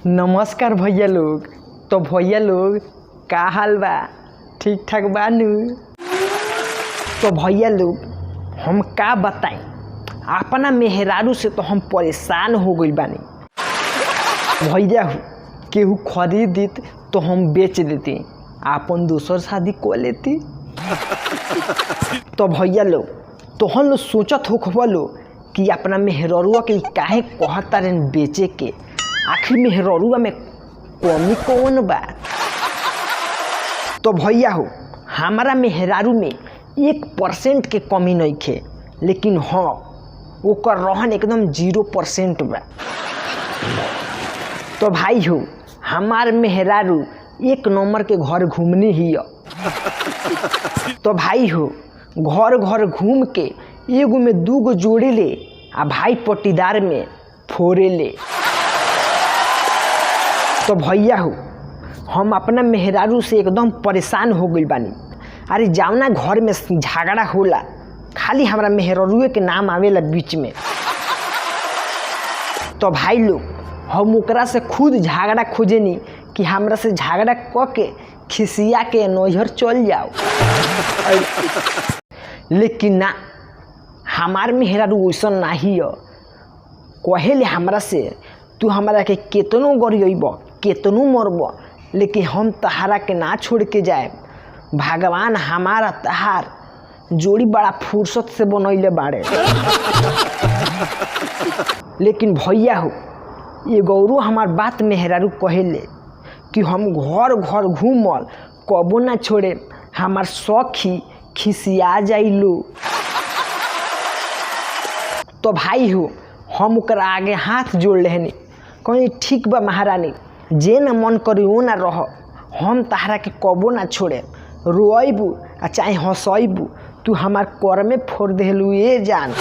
नमस्कार भैया लोग। तो भैया लोग का हाल बा? ठीक ठाक बानू? तो भैया लोग हम का बताएं, अपना मेहरारू से तो हम परेशान हो गई बानी। भैया केहू खरीदित तो हम बेच देती, अपन दूसर शादी को लेती। तो भैया लोग तो हम लोग सोचत हो खबलो कि अपना मेहरारुआ के काहे कहता रहे बेचे के, आखिर मेहरारुआ में कमी कौन बा? तो भैया हो हमारा मेहरारू में 1% के कमी नहीं खे, लेकिन हाँ ओकर रहन एकदम 0% बा। तो भाई हो हमार मेहरारू 1 नंबर के घर घूमनी ही है। तो भाई हो घर घर घूम के एगो में 2 जोड़े ले आ भाई पट्टीदार में फोड़े ले। तो भैया हो हम अपना मेहरारू से एकदम परेशान हो गई बानी। अरे जावना घर में झगड़ा होला खाली हमारा मेहरारूए के नाम आवेला बीच में। तो भाई लोग हम ओकरा से खुद झगड़ा खोजेनी कि हमरा से झगड़ा क के खिसिया के नैहर चल जाओ। लेकिन ना, हमार मेहरारू वैसा नहीं है। कहेले हमरा से तू हमरा के केतनो गरियब केतनो मरब, लेकिन हम तहारा के ना छोड़ के जाए। भगवान हमारा तहार जोड़ी बड़ा फुर्सत से बनैले बाड़े। लेकिन भैया हो ये गौरू हमार बात मेहरारू कहेले कि हम घर घर घूमल कबो ना छोड़े, हमार सखी खिसिया जाइलो। तो भाई हो हम ओकरा आगे हाथ जोड़ लेहनी, कहीं ठीक बा महारानी, जे न मन करी वो ना रह, हम तहरा के कबो ना छोड़े। रोइबू आ चाहे हंसैबू, तू हमार कर में फोड़ देलू ये जान।